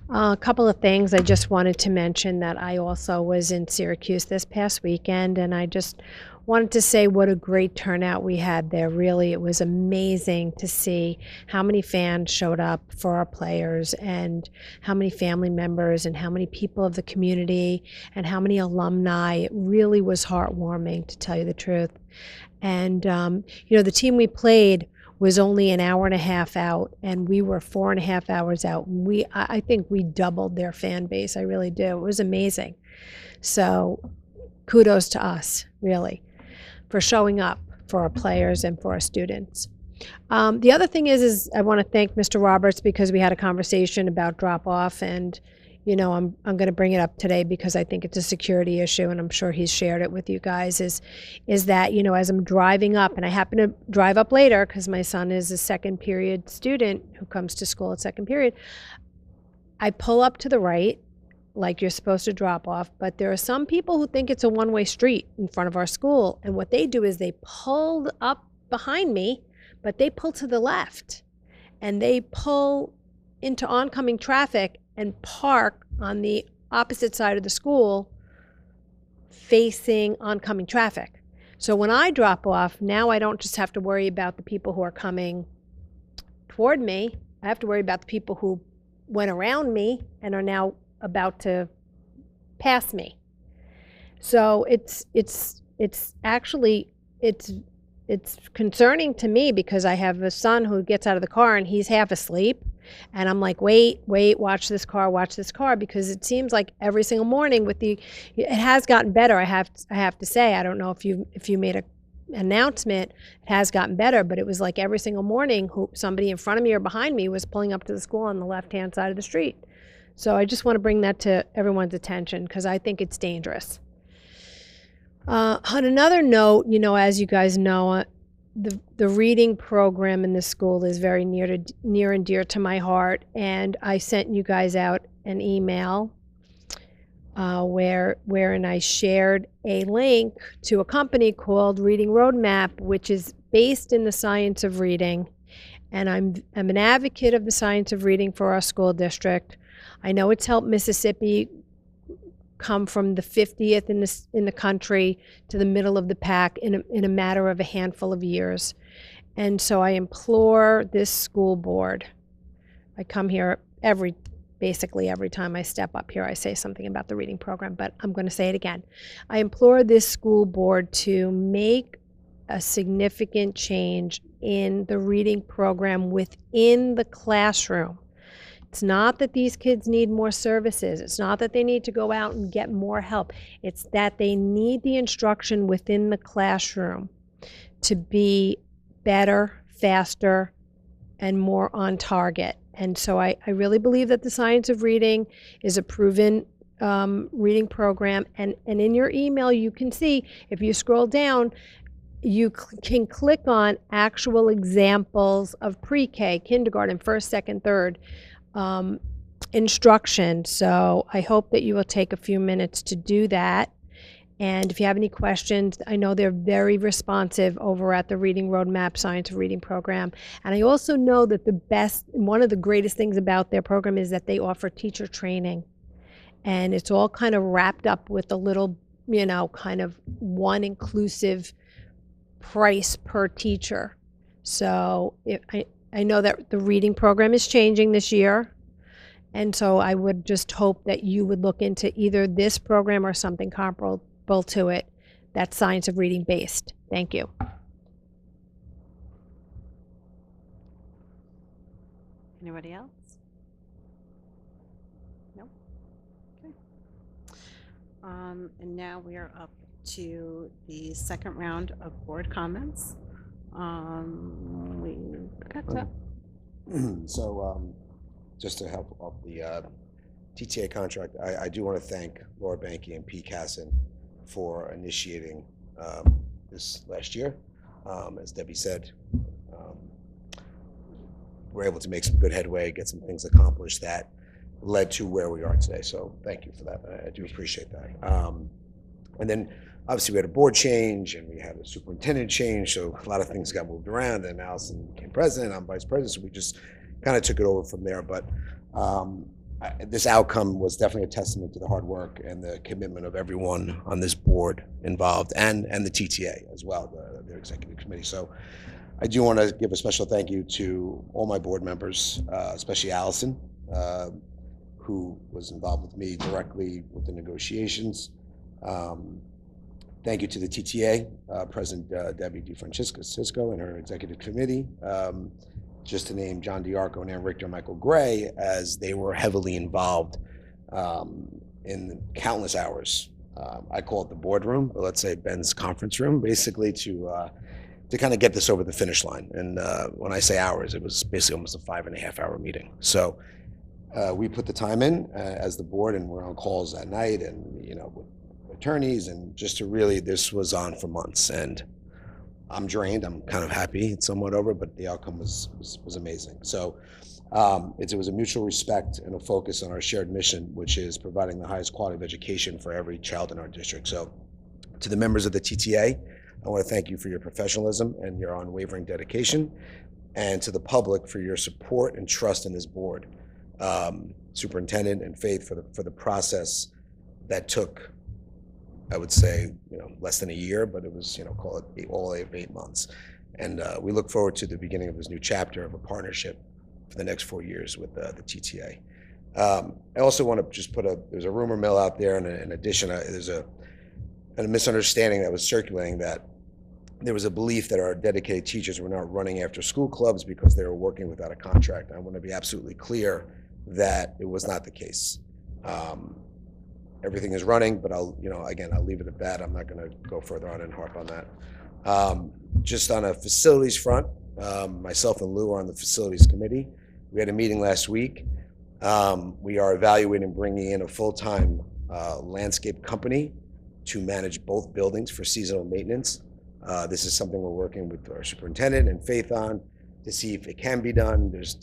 A couple of things I just wanted to mention that I also was in Syracuse this past weekend, and I just wanted to say what a great turnout we had there. Really, it was amazing to see how many fans showed up for our players and how many family members and how many people of the community and how many alumni. It really was heartwarming, to tell you the truth. And, the team we played was only an hour and a half out, and we were 4.5 hours out. I think we doubled their fan base. I really do. It was amazing. So kudos to us, really, for showing up for our players and for our students. The other thing is I want to thank Mr. Roberts, because we had a conversation about drop-off, and I'm going to bring it up today because I think it's a security issue, and I'm sure he's shared it with you guys, is that, as I'm driving up, and I happen to drive up later because my son is a second period student who comes to school at second period, I pull up to the right like you're supposed to drop off, but there are some people who think it's a one-way street in front of our school, and what they do is they pull up behind me, but they pull to the left, and they pull into oncoming traffic and park on the opposite side of the school facing oncoming traffic. So when I drop off, now I don't just have to worry about the people who are coming toward me. I have to worry about the people who went around me and are now about to pass me. So it's concerning to me, because I have a son who gets out of the car and he's half asleep. And I'm like, wait, watch this car, because it seems like every single morning it has gotten better. I have to say, I don't know if you made an announcement, it has gotten better, but it was like every single morning somebody in front of me or behind me was pulling up to the school on the left-hand side of the street. So I just want to bring that to everyone's attention, because I think it's dangerous. On another note, as you guys know, the reading program in the school is very near and dear to my heart, and I sent you guys out an email wherein I shared a link to a company called Reading Roadmap, which is based in the science of reading, and I'm an advocate of the science of reading for our school district. I know it's helped Mississippi come from the 50th in the country to the middle of the pack in a matter of a handful of years. And so I implore this school board, I come here basically every time I step up here, I say something about the reading program, but I'm going to say it again. I implore this school board to make a significant change in the reading program within the classroom. It's not that these kids need more services. It's not that they need to go out and get more help. It's that they need the instruction within the classroom. to be better, faster, and more on target. And so I really believe that the Science of Reading is a proven reading program. And in your email, you can see, if you scroll down, you can click on actual examples of pre-K, kindergarten, first, second, third instruction. So I hope that you will take a few minutes to do that. And if you have any questions, I know they're very responsive over at the Reading Roadmap Science of Reading program. And I also know that one of the greatest things about their program is that they offer teacher training. And it's all kind of wrapped up with a little, kind of one inclusive price per teacher. So I know that the reading program is changing this year. And so I would just hope that you would look into either this program or something comparable to it that's Science of Reading based. Thank you. Anybody else? No? Okay. And now we are up to the second round of board comments. We got to. So just to help off the TTA contract, I do want to thank Laura Banky and Pete Casson for initiating this last year. As Debbie said, we're able to make some good headway, get some things accomplished that led to where we are today. So thank you for that. I do appreciate that. And then obviously we had a board change and we had a superintendent change. So a lot of things got moved around, and Allison became president, I'm vice president. So we just kind of took it over from there. But this outcome was definitely a testament to the hard work and the commitment of everyone on this board involved, and the TTA as well, their executive committee. So I do want to give a special thank you to all my board members, especially Allison, who was involved with me directly with the negotiations. Thank you to the TTA, President Debbie DeFrancisco and her executive committee. Just to name John DiArco and Ann Richter and Michael Gray, as they were heavily involved in countless hours. I call it the boardroom, but let's say Ben's conference room, basically to kind of get this over the finish line. And when I say hours, it was basically almost a 5.5-hour meeting. So we put the time in as the board, and we're on calls at night, and with attorneys, and just to really, this was on for months. And I'm drained. I'm kind of happy it's somewhat over, but the outcome was amazing. So it was a mutual respect and a focus on our shared mission, which is providing the highest quality of education for every child in our district. So to the members of the TTA, I want to thank you for your professionalism and your unwavering dedication, and to the public for your support and trust in this board. Superintendent and Faith for the process that took, I would say, less than a year, but it was, call it all 8 months. And we look forward to the beginning of this new chapter of a partnership for the next 4 years with the TTA. I also want to just there's a rumor mill out there, and in addition, there's a misunderstanding that was circulating that there was a belief that our dedicated teachers were not running after school clubs because they were working without a contract. I want to be absolutely clear that it was not the case. Everything is running, but I'll leave it at that. I'm not going to go further on and harp on that. Just on a facilities front, myself and Lou are on the facilities committee. We had a meeting last week. We are evaluating bringing in a full-time landscape company to manage both buildings for seasonal maintenance. This is something we're working with our superintendent and Faith on to see if it can be done. There's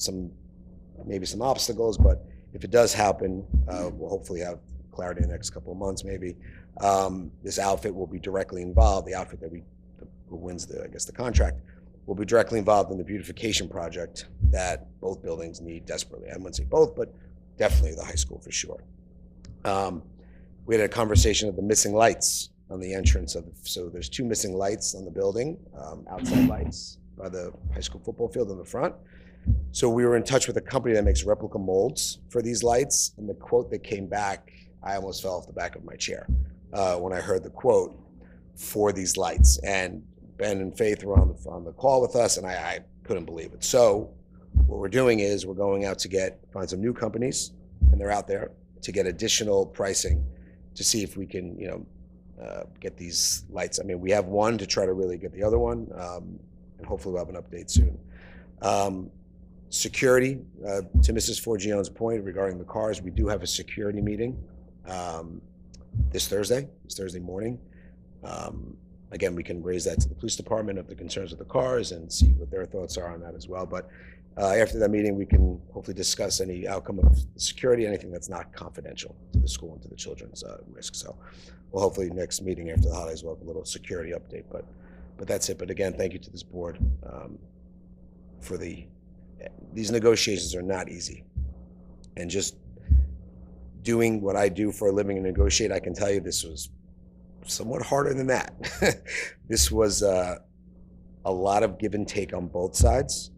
maybe some obstacles, but if it does happen, we'll hopefully have clarity in the next couple of months, maybe. This outfit will be directly involved. The outfit who wins the contract will be directly involved in the beautification project that both buildings need desperately. I wouldn't say both, but definitely the high school for sure. We had a conversation of the missing lights on the entrance so there's 2 missing lights on the building, outside lights by the high school football field in the front. So we were in touch with a company that makes replica molds for these lights, and the quote that came back, I almost fell off the back of my chair when I heard the quote for these lights. And Ben and Faith were on the call with us, and I couldn't believe it. So what we're doing is we're going out to find some new companies, and they're out there, to get additional pricing to see if we can, get these lights. I mean, we have one to try to really get the other one, and hopefully we'll have an update soon. Security, to Mrs. Forgione's point regarding the cars, we do have a security meeting this Thursday morning. Again, we can raise that to the police department of the concerns of the cars and see what their thoughts are on that as well. But after that meeting, we can hopefully discuss any outcome of security, anything that's not confidential to the school and to the children's risk. So we'll hopefully next meeting after the holidays, we'll have a little security update. But that's it. But again, thank you to this board for these negotiations are not easy. And just doing what I do for a living and negotiate, I can tell you this was somewhat harder than that. This was a lot of give and take on both sides,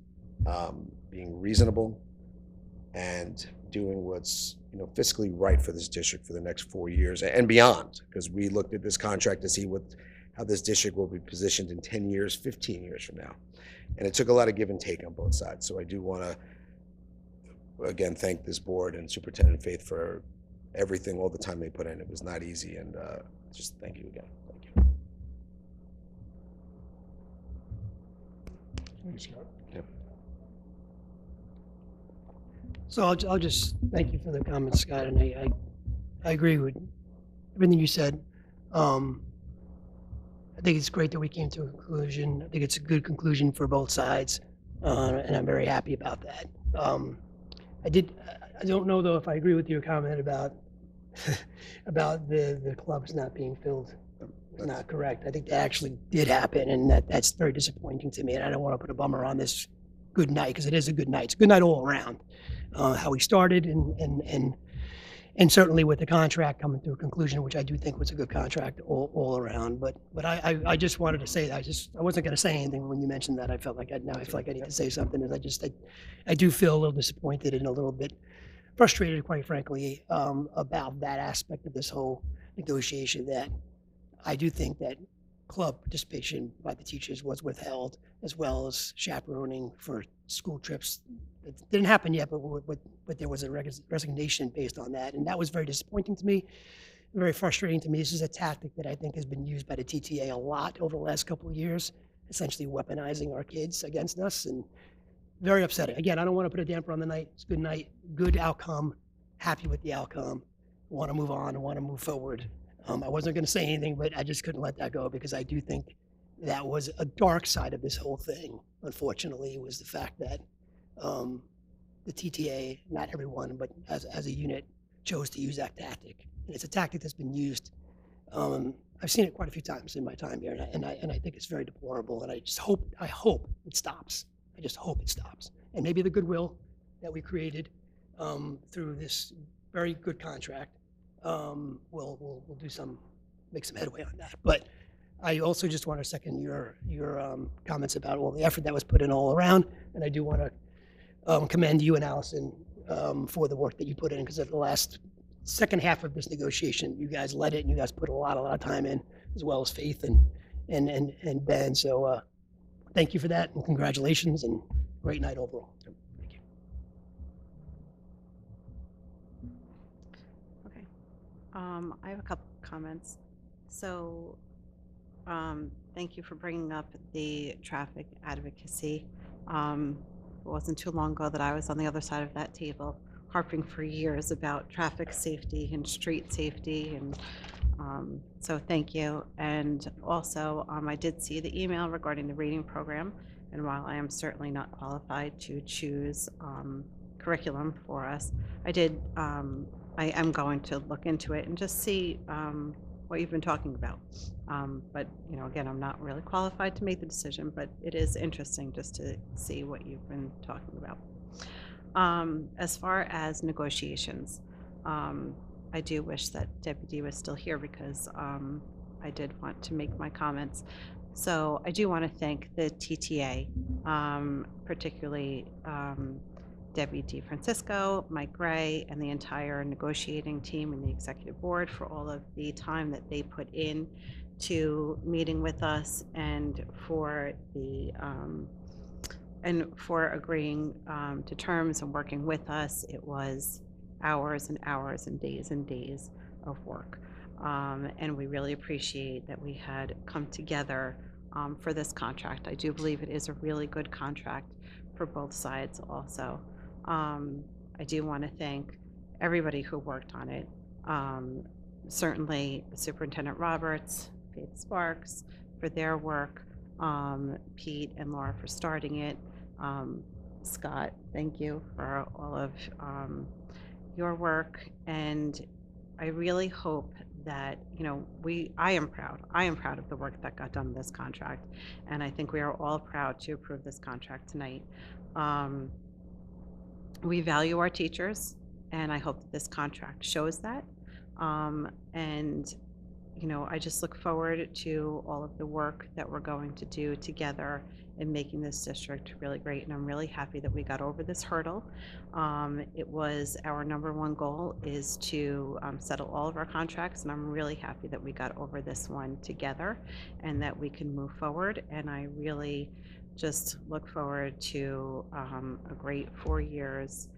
being reasonable and doing what's fiscally right for this district for the next 4 years and beyond. Because we looked at this contract to see how this district will be positioned in 10 years, 15 years from now. And it took a lot of give and take on both sides. So I do want to, again, thank this board and Superintendent Faith for everything, all the time they put in. It was not easy, and just thank you again. Thank you. Yep. So I'll just thank you for the comments, Scott, and I agree with everything you said. I think it's great that we came to a conclusion. I think it's a good conclusion for both sides, and I'm very happy about that. I don't know though if I agree with your comment about about the clubs not being filled. It's not correct. I think that actually did happen, and that's very disappointing to me. And I don't want to put a bummer on this good night because it is a good night. It's a good night all around. How we started and certainly with the contract coming to a conclusion, which I do think was a good contract all around. But I just wanted to say that I wasn't going to say anything when you mentioned that. I felt like I feel like I need to say something. And I do feel a little disappointed and a little bit frustrated, quite frankly, about that aspect of this whole negotiation. That I do think that club participation by the teachers was withheld, as well as chaperoning for school trips. It didn't happen yet, but there was a resignation based on that, and that was very disappointing to me, very frustrating to me. This is a tactic that I think has been used by the TTA a lot over the last couple of years, essentially weaponizing our kids against us, and very upsetting. Again, I don't want to put a damper on the night. It's a good night, good outcome, happy with the outcome, want to move on and want to move forward. I wasn't going to say anything, but I just couldn't let that go because I do think that was a dark side of this whole thing. Unfortunately, was the fact that the TTA, not everyone, but as a unit, chose to use that tactic. And it's a tactic that's been used. I've seen it quite a few times in my time here, and I think it's very deplorable. And I hope it stops. I just hope it stops. And maybe the goodwill that we created through this very good contract we'll make some headway on that. But I also just want to second your comments about all the effort that was put in all around, and I do want to commend you and Allison for the work that you put in, because at the second half of this negotiation, you guys led it, and you guys put a lot of time in, as well as Faith and Ben. So thank you for that, and congratulations, and great night overall. Thank you. Okay. I have a couple of comments. So thank you for bringing up the traffic advocacy. It wasn't too long ago that I was on the other side of that table, harping for years about traffic safety and street safety, and so thank you. And also, I did see the email regarding the reading program, and while I am certainly not qualified to choose curriculum for us, I am going to look into it and just see what you've been talking about. But again, I'm not really qualified to make the decision, but it is interesting just to see what you've been talking about. As far as negotiations, I do wish that Deputy was still here, because I did want to make my comments. So I do want to thank the TTA, particularly Debbie Francisco, Mike Gray, and the entire negotiating team and the executive board for all of the time that they put in to meeting with us, and for agreeing to terms and working with us. It was hours and hours and days of work. And we really appreciate that we had come together for this contract. I do believe it is a really good contract for both sides also. I do want to thank everybody who worked on it. Certainly Superintendent Roberts, Faith Sparks for their work, Pete and Laura for starting it. Scott, thank you for all of your work. And I really hope that, I am proud. I am proud of the work that got done in this contract. And I think we are all proud to approve this contract tonight. We value our teachers, and I hope that this contract shows that. And I just look forward to all of the work that we're going to do together in making this district really great. And I'm really happy that we got over this hurdle. It was our number one goal is to settle all of our contracts. And I'm really happy that we got over this one together and that we can move forward. And I really just look forward to a great 4 years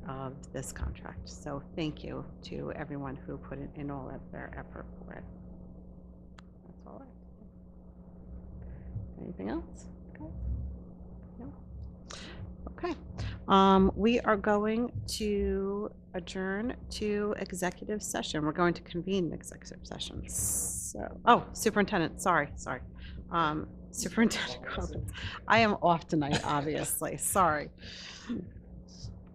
of this contract. So thank you to everyone who put in all of their effort for it. That's all I have. Anything else? Okay. No? Okay. We are going to adjourn to executive session. We're going to convene executive sessions. So, superintendent, sorry. Superintendent Corbett. I am off tonight, obviously. Sorry.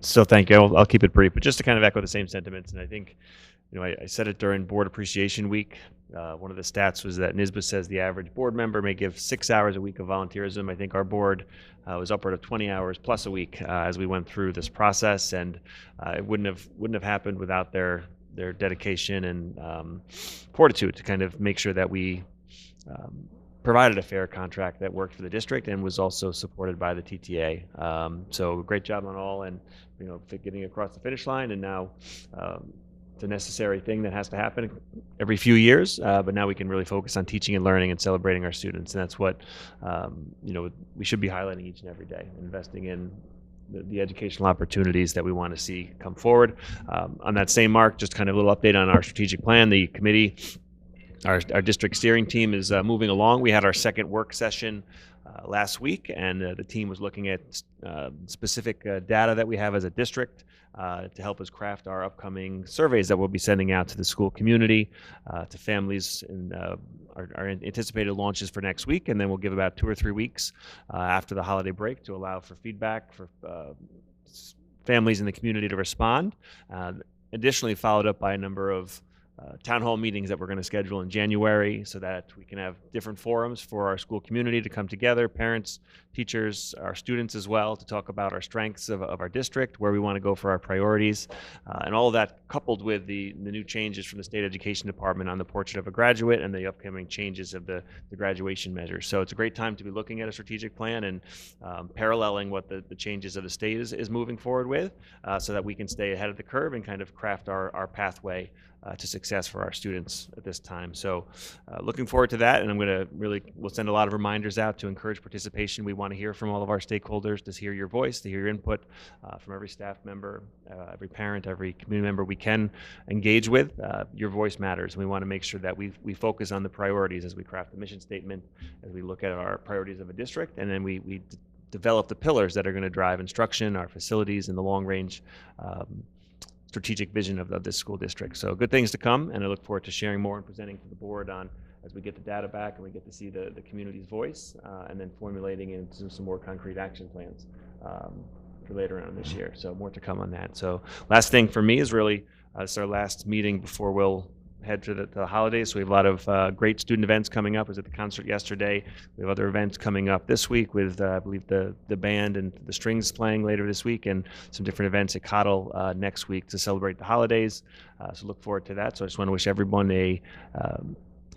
So thank you. I'll keep it brief, but just to kind of echo the same sentiments. And I think, I said it during Board Appreciation Week. One of the stats was that NSBA says the average board member may give 6 hours a week of volunteerism. I think our board was upward of 20 hours plus a week as we went through this process, and it wouldn't have happened without their dedication and fortitude to kind of make sure that we provided a fair contract that worked for the district and was also supported by the TTA. So great job on all, and for getting across the finish line. And now it's a necessary thing that has to happen every few years. But now we can really focus on teaching and learning and celebrating our students, and that's what we should be highlighting each and every day, investing in the educational opportunities that we want to see come forward. On that same mark, just kind of a little update on our strategic plan. The committee, our district steering team is moving along. We had our second work session last week, and the team was looking at specific data that we have as a district to help us craft our upcoming surveys that we'll be sending out to the school community, to families, and our anticipated launches for next week. And then we'll give about 2 or 3 weeks after the holiday break to allow for feedback for families in the community to respond. Additionally, followed up by a number of town hall meetings that we're going to schedule in January so that we can have different forums for our school community to come together, parents, teachers, our students as well, to talk about our strengths of our district, where we want to go for our priorities, and all of that coupled with the new changes from the State Education Department on the Portrait of a Graduate and the upcoming changes of the graduation measures. So it's a great time to be looking at a strategic plan and paralleling what the changes of the state is moving forward with, so that we can stay ahead of the curve and kind of craft our pathway to success for our students at this time. So looking forward to that, and we'll send a lot of reminders out to encourage participation. We want to hear from all of our stakeholders, to hear your voice, to hear your input from every staff member, every parent, every community member we can engage with. Your voice matters, and we want to make sure that we focus on the priorities as we craft the mission statement, as we look at our priorities of a district, and then we develop the pillars that are going to drive instruction, our facilities, and the long-range strategic vision of this school district. So good things to come, and I look forward to sharing more and presenting to the board on as we get the data back and we get to see the community's voice, and then formulating into some more concrete action plans for later on this year. So more to come on that. So last thing for me is really it's our last meeting before we'll head to the holidays. So we have a lot of great student events coming up. I was at the concert yesterday. We have other events coming up this week with, I believe, the band and the strings playing later this week, and some different events at Cottle next week to celebrate the holidays. So look forward to that. So I just want to wish everyone a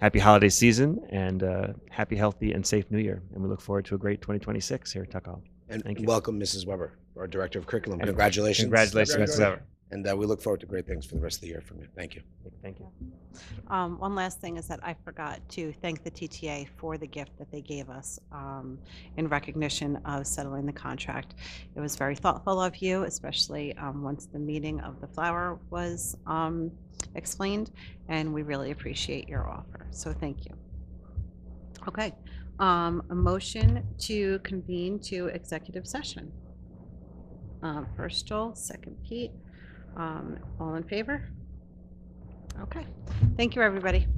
happy holiday season and happy, healthy, and safe New Year. And we look forward to a great 2026 here at Tuckahoe. And Thank you. welcome, Mrs. Weber, our Director of Curriculum. Congratulations. Congratulations, Mrs. Weber. And we look forward to great things for the rest of the year from you. Thank you. Thank you. One last thing is that I forgot to thank the TTA for the gift that they gave us in recognition of settling the contract. It was very thoughtful of you, especially once the meaning of the flower was explained, and we really appreciate your offer. So thank you. Okay, a motion to convene to executive session. First Joel, second Pete. All in favor? Okay. Thank you, everybody.